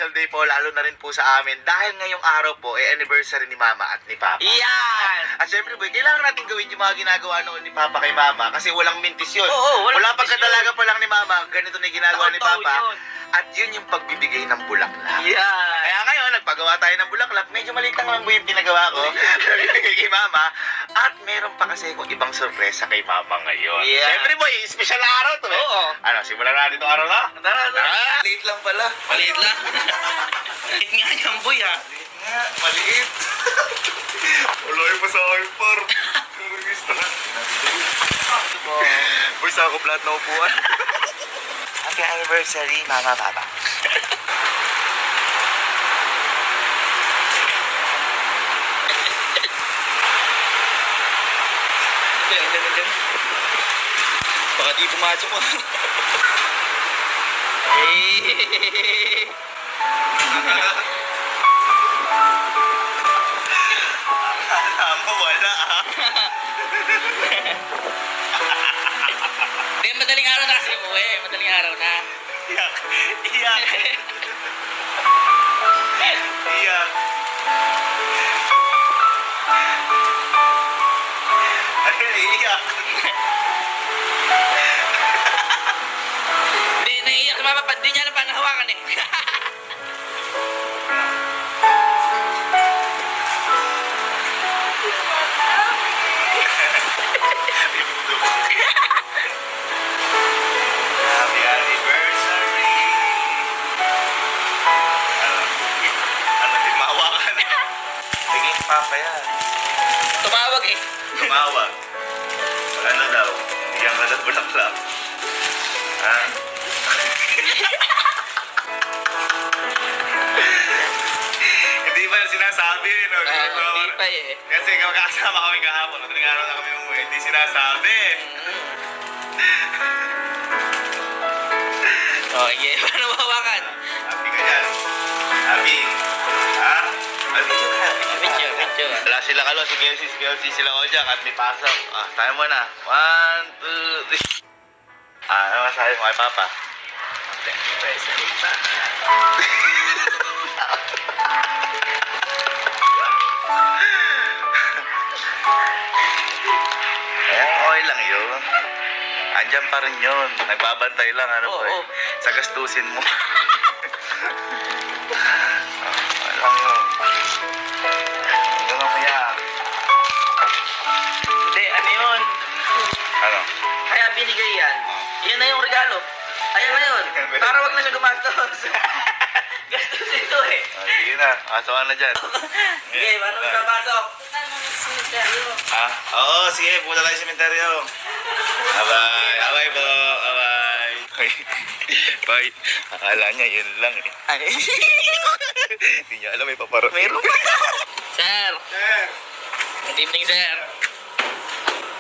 special day po, lalo na rin po sa amin. Dahil ngayong araw po, anniversary ni Mama at ni Papa. Yan! At syempre boy, kailangan natin gawin yung mga ginagawa noon ni Papa kay Mama kasi walang mintis yun. Oo, walang Wala mintis pagkadalaga pa lang ni Mama, ganito na yung ginagawa ni Taon-taon Papa. yun. At yun yung pagbibigay ng bulaklak. Yan! Kaya ngayon, nagpagawa tayo ng bulaklak. Medyo maliit lang po yung pinagawa ko. Nabibigay kay Mama. At meron pa kasi kung ibang sorpresa kay Mama ngayon. Yeah. Siyempre boy, special na araw to eh. Oo. Ano, simulan natin itong araw na? Tara. Maliit lang pala. Maliit lang. Maliit nga yan, boy, ha? Nga, maliit. Uloy pa sa akin, par. Boy, sakop lahat na upuan. Happy anniversary, Mama, Papa. Diyan. Baka di pumasok mo. Eh. Tama, wala ah. Hindi, madaling araw na kasi umuwi. Madaling araw na. Iyak. Iyak. Iyak. Ay, iyak. Hindi, naiiyak mama. Hindi niya na panahawakan eh. Happy anniversary. Ano, di mahawakan. Biging Papa yan. Tumawag eh. Tumawag. Ano daw? Bigyan ka ng bulaklak. Ha? Hindi pa sinasabi, no? Hindi pa eh. Kasi kakasama kami kahapon. Madaling araw na kami umuwi. Hindi sinasabi. Oh, yeah. Paano mahawakan? Happy ka yan. Happy. Ha? Happy ka happy. Medyo. Wala sila kalo, si Kelsey, sila Ojak at may pasok. Tayo muna. 1, 2, 3. Ano masabi mo kay Papa? Okay lang yun. Andyan pa rin yun. Nagbabantay lang, ano Oo. ba eh. Sa gastusin mo. Alam mo. Ano kaya? Hindi, ano yun? Ano? Kaya binigay yan. Yun na yung regalo. Ayan na yun. Para wag na siya gumastos. Gastos ito eh. Sige na. Kasawa na dyan. Sige, paano mo papasok? Ha? Oo, sige. Punta tayo sa sementeryo. Bye-bye. Bye-bye po. Bye-bye. Bye. Akala niya yun lang eh. Ay. Hindi niya alam may paparating. Meron pa. Sir. Sir. Good evening, sir.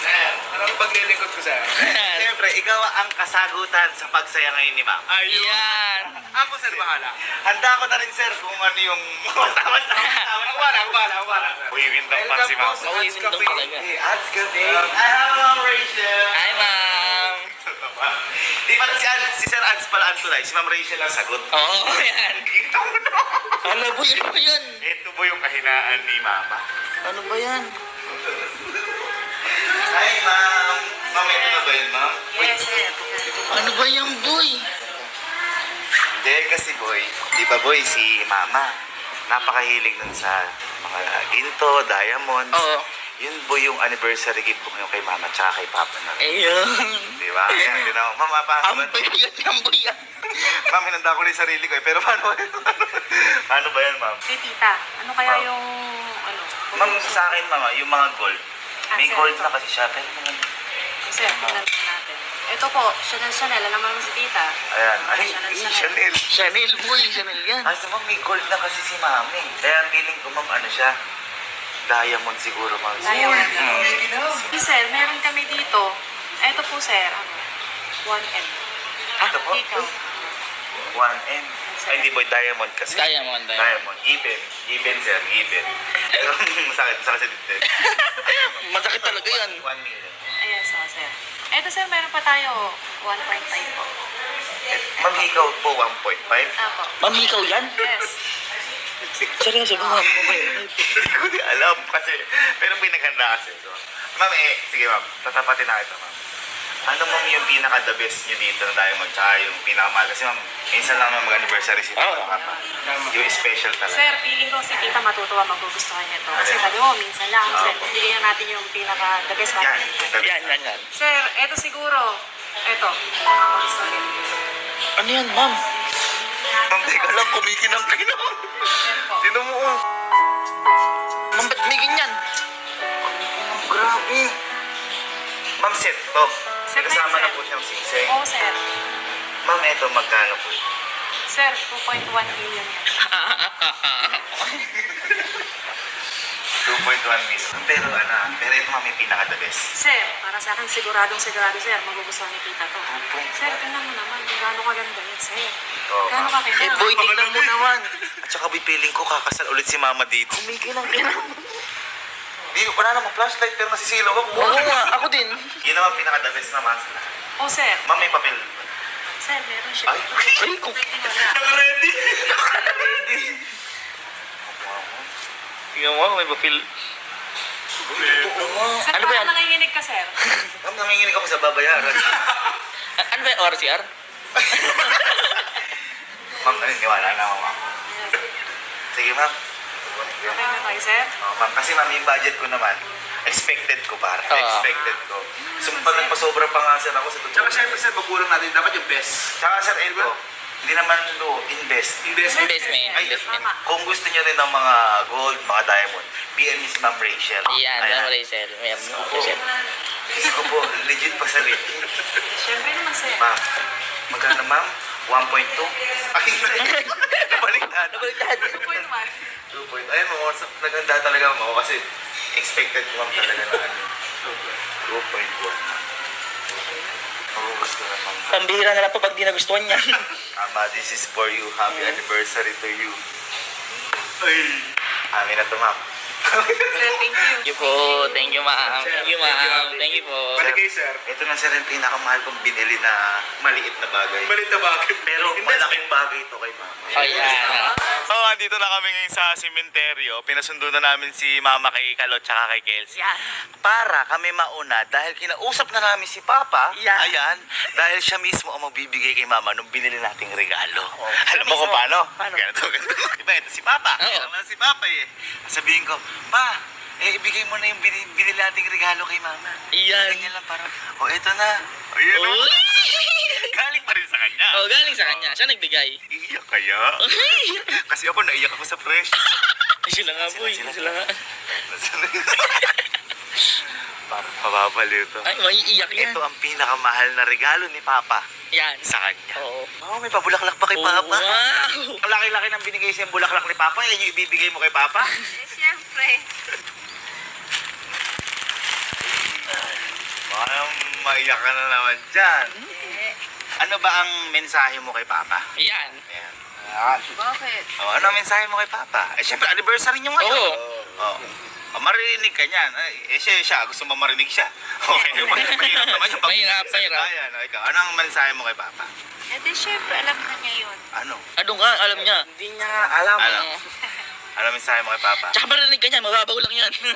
Sir, anong paglilingkod ko, sir? Siyempre, ikaw ang kasagutan sa pagsaya ngayon ni Ma'am. Yan. Ako, sir, bahala. Handa ko na rin, sir, kung ano yung... Sama-sama. Ako bahala. Uwiwindang pa si Ma'am. Uwiwindang talaga. Ads Cafe. Hi, Ma'am Rachel. Hi, ma'am. Di pala si Sir Ads pala ang tulay. Si Ma'am Rachel ang sagot. Oo, yan. Ano ba yun? Ano ba yun? Ito po yung kahinaan ni Mama. Ano ba yan? Hi, Ma'am. Ma'am, ito na ba yun, Ma'am? Yes, sir. Ano ba yung boy? Hindi, kasi boy. Di ba boy, si Mama, napakahilig nun sa mga ginto, diamonds. Oo. Yun boy yung anniversary gift ko ngayon kay Mama tsaka kay Papa na rin. Ayun. Di ba? Ayan, di na. Ma'am, paano ba? Amboy yun, amboy yan. Ma'am, hinanda ko na yung sarili ko eh. Pero paano ba yun? Paano ba yan, Ma'am? Si tita, ano kaya yung, ano? Ma'am, sa akin, Mama, yung mga gold. May sir, gold ito. na kasi siya. Pero naman, Sir, tingnan po natin. Ito po, Chanel, alam naman si tita. ayan. Ay, Chanel. Chanel. Chanel, boy. Chanel yan. Kasi ma'am, may gold na kasi si Mami. Kaya feeling ko, Ma'am, ano siya? Diamond siguro, Ma'am. Diamond. Hmm. Sir, meron kami dito. Ito po, sir, ano? 1M. Ito po? Ikaw. 1M. Ay, hindi boy, diamond kasi. Diamond. Diamond. Even, sir, even. Pero masakit sa dito. Masakit talaga yan. 1 million. Ayan, so, sir. Ito, sir, meron pa tayo 1.5 po. Ma'am, ikaw po 1.5. Apo. Ma'am, ikaw yan? Yes. Seryoso ba, ma'am? Hindi ko din alam kasi, pero pinaghanda kasi. So, ma'am, sige ma'am, tatapatin na kita ma'am. Ano ma'am yung pinaka-the best nyo dito na tayo tsaka yung pinakamahal? Kasi ma'am, minsan lang ma'am mag-anniversary si Papa. Yung special talaga. Sir, feeling ko si tita matutuwa, magugustuhan niya to. Kasi sabi mo, minsan lang. Sir, bigyan natin yung pinaka-the best Yan, natin. Yan. Sir, eto siguro. Eto. Ano yan, ma'am? Ma'am, teka lang, kumikinang-kinang. Sino mo? Ma'am, ba't may ganyan? Grabe. Ma'am, set to. Set na Kasama yun, na sir. po siyang singsing. Oo, sir. Ma'am, eto magkano po? Sir, 2.1 million yan. 2.1 million. Pero pero ito ma'am yung pinaka-the best. Sir, para sa akin, sigurado, sir, magugustuhan ni tita to. Sir, tingnan mo naman, kung gaano kaganda yan, sir. Oo, Gaano ma'am. kakina. Boy, tingnan mo naman. At saka pipiling ko kakasal ulit si mama dito. Kumikinang-kinang. Hindi ko wala namang flashlight pero nasisilaw ako. Oo nga, ako din. Yun naman pinaka-the best naman. Oh, sir. Ma'am, may papel. Sir, meron siya. Ay, Ay, Pwede wala. naka-ready. Tingnan mo, may papel. Sir, Ano ba yan? parang nanginginig ka, sir. Ma'am, nanginginig ako sa babayaran. Ano ba yung RCR? Ma'am, naniniwala na ako ma'am. Sige ma'am. Okay na tayo, sir. Oh, ma'am, kasi ma'am, yung budget ko naman, expected ko para. Expected ko. So, pag nagpasobra pa nga sir ako sa totoo. Tsaka syempre sir, magulang natin dapat yung best. Tsaka sir, ito, hindi naman ito invest. Investment. Investment. Ay, Investment. kung gusto niyo rin ng mga gold, mga diamond, PM ni si Ma'am Rachel. Yan, Ayan. yan, Rachel. Yan, Rachel. Diyos ko po, legit pa sa legit. Siyempre naman, sir. Ma'am, magkano ma'am? 1.2? Ay, nabaliktad. Nabaliktad. 2.1. 2.2. Ayun, ma'am, naganda talaga mo kasi expected ko ma'am talaga na ano. 2.1. Magugusto na ma'am. Pambihira na lang to pag di nagustuhan niya. Ama, this is for you. Happy anniversary to you. Ay. Amin na to ma'am. Sir, thank you. Thank you po. Thank you, ma'am. Thank you, ma'am. Thank you po. Balik kayo sir. Ito na sir yung pinakamahal kong binili na maliit na bagay. Malit na bakit? Pero malaking bagay ito kay mama. Oh, yan. So, andito na kami ngayon sa sementeryo. Pinasundo na namin si mama kay Kalot tsaka kay Kelsey. Yan. Para kami mauna dahil kinausap na namin si Papa. Yan. Ayan. Dahil siya mismo ang magbibigay kay mama nung binili nating regalo. Alam mo mismo. kung paano? Paano? Ganito. Diba, ito si Papa. Oo. Alam na si Papa eh. Sabihin ko, Pa, ibigay mo na yung binili nating regalo kay mama. Yan. Ganyan lang parang, ito na. Ayan na. Uy! Galing pa rin sa kanya. Oh, galing sa kanya. Siya nagbigay. Iiyak kaya? Kasi ako naiyak ako sa fresh. Sila nga, boy. Sila nga. Mababaliw to. Ay, maiiyak yan. Ito ang pinakamahal na regalo ni Papa Yan. sa kanya. Oo. Oh, may pabulaklak pa kay Oh, Papa. wow. Ang laki-laki ng binigay siyang bulaklak ni Papa, yan yung ibibigay mo kay Papa? Eh, siyempre. Parang maiyak ka na naman dyan. Ano ba ang mensahe mo kay Papa? Yan. Ayan. Bakit? Oh, ano ang mensahe mo kay Papa? Eh, syempre, anniversary niyo ngayon. Oo. Oh. Oh, maririnig ka niyan. Ay, siya, gusto mo marinig siya. Okay, mahirap naman yung Mahirap. Ayan, ikaw. Ano ang mensahe mo kay Papa? Eh, di syempre, alam na niya yun. Ano? Ano nga, alam niya. Hindi niya nga alam. Ano? Ano ang mensahe mo kay Papa? Tsaka marinig ka niya, mababaw lang yan. Ano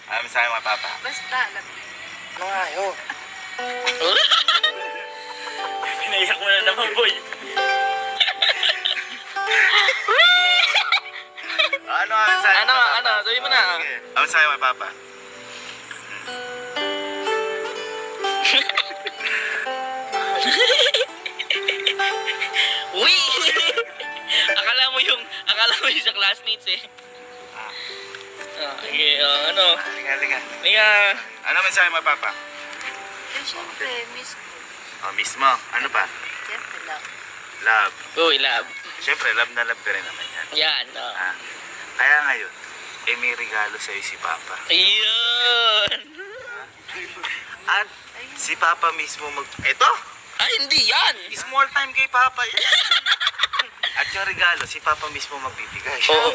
ang mensahe mo kay Papa? Basta, alam niya. Ano nga yun? Pinaiyak mo na naman, boy. Ano ang mensahe mo Ano, kay Papa? ano, sabihin mo na. Sige. Ano ang mensahe mo kay Papa? Uy! akala mo yung sa classmates eh. Okay, ano? Halika. Liga. Ano ang mensahe mo kay Papa? Eh, syempre, miss ko. Oh, mismo. Ano pa? Siyempre lang. Love. Uy, love. Siyempre, love na love ka rin naman yan. Yan, Ah, kaya ngayon, may regalo sa'yo si Papa. Ayun! At si Papa mismo Eto! Ay, hindi yan! Small time kay Papa yan. At yung regalo, si Papa mismo magbibigay. Oo.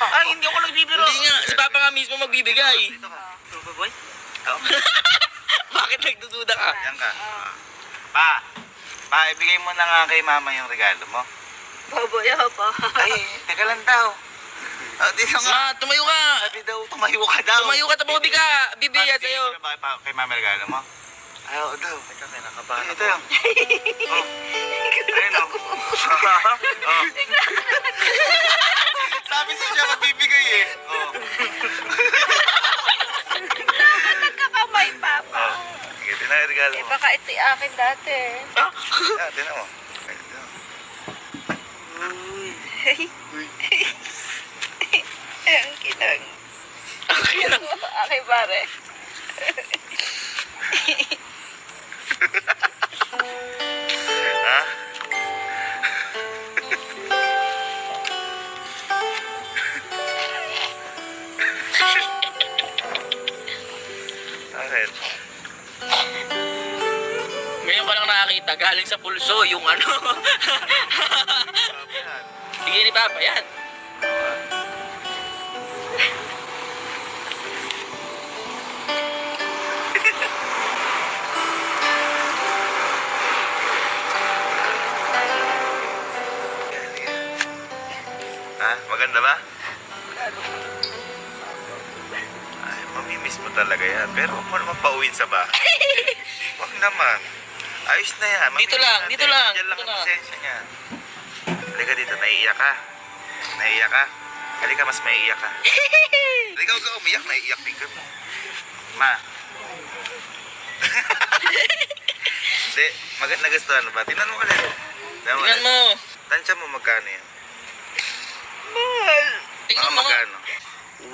Ay, hindi ako nagbibiro. Hindi nga, si Papa nga mismo magbibigay. Ito ka. Ito ba, boy? Oh. Bakit nagdududa ka? Yan ka. Pa, ibigay mo na nga kay mama yung regalo mo. Baboy po. Ay, teka lang daw. Dito nga. Ma, tumayo ka. Sabi daw, tumayo ka daw. Tumayo ka, tabi ka. Bibigyan sa'yo. Kay mama regalo mo? Ayaw daw. Teka, may nakabahan ako. Ito yung. Ayun o. Sabi siya magbibigay eh. Nagkakamay, Papa. Sige, tinan yung regalo mo. Baka ito yung akin dati. Tinan mo. Ang kinang. Okay, pare. Ha? Bakit? Ngayon ka lang nakakita, galing sa pulso, yung ano. Sabi yan. Bigyan ni Papa, yan. Ha? Maganda ba? Ay, mamimiss mo talaga yan. Pero huwag mo naman pauwiin sa bahay. Huwag naman. Ayos na yan. Mamimiss Dito lang, natin. dito lang, Diyan lang dito ang lang. pasensya niya. Halika dito, naiiyak ka. Naiiyak ka. Halika, mas maiiyak ka. Halika, huwag ka umiyak. Naiiyak din ka mo. Ma. Hindi, nagustuhan ba? Tingnan mo ulit. Tingnan mo. Tansya mo magkano yan? Tingnan mo. Magkano?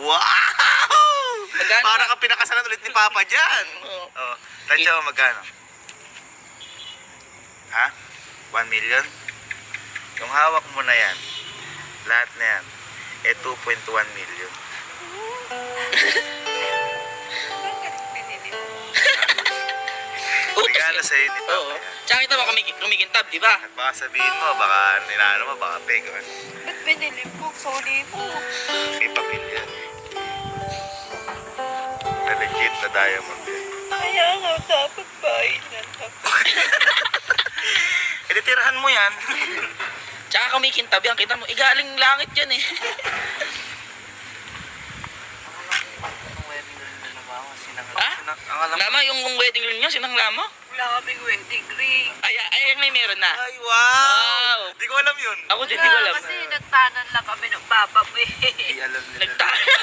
Wow! Magkano? Para ka pinakasalan ulit ni Papa dyan. Oo. Oh, tansya mo magkano? Ha? 1 million? Yung hawak mo na yan, lahat na yan, 2.1 million. Regalo sa'yo ni Papa Oo. yan. Tsaka kita mo kumikintab, di ba? At baka sabihin mo, baka ninano mo, baka pego. Ba't binili po? Sorry po. May papel yan. Na legit na diamond yan. Kaya nga, dapat bayin na to. Tirahan mo yan. Tsaka kumikintab yan, kita mo. Igaling langit yan eh. Ha? Lama, yung wedding ring niya, sinangla mo? Wala kaming wedding ring. Ay, may meron na. Ay, wow! Wow. Di ko alam yun. Ako din, di ko alam. Kasi nagtanan lang kami ng papa mo eh. alam Nagtayo.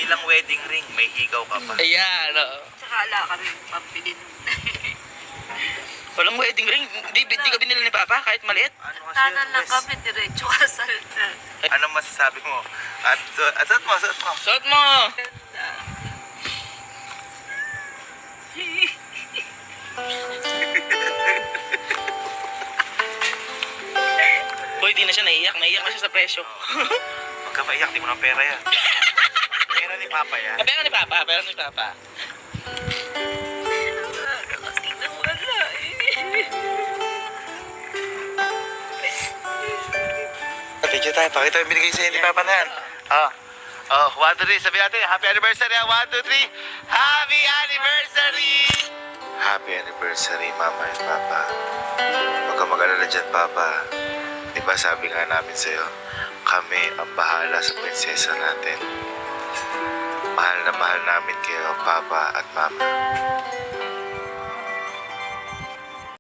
Ilang wedding ring, may higaw ka pa. Ayan, oo. Tsaka wala kami pambilin. Walang wedding ring. Di ka binili ni Papa kahit maliit. Ano kasi Tanan yun, lang Wes? kami, diretso kasal na. Anong masasabi mo? At suot mo, suot mo. Suot mo. Ganda. Boy, di na siya naiyak. Naiyak na siya sa presyo. Huwag ka maiyak, di mo ng pera yan. Pera ni Papa yan. Pera ni Papa, pera ni Papa. Kasi nawala eh. Video tayo, pakita yung binigay sa'yo ni Papa na yan. Oh, 1, 2, 3, sabi natin, happy anniversary, 1, 2, 3, happy anniversary! Happy anniversary, Mama and Papa. Huwag ka mag-alala dyan, Papa. Di ba sabi nga namin sa'yo, kami ang bahala sa prinsesa natin. Mahal na mahal namin kayo, Papa at Mama.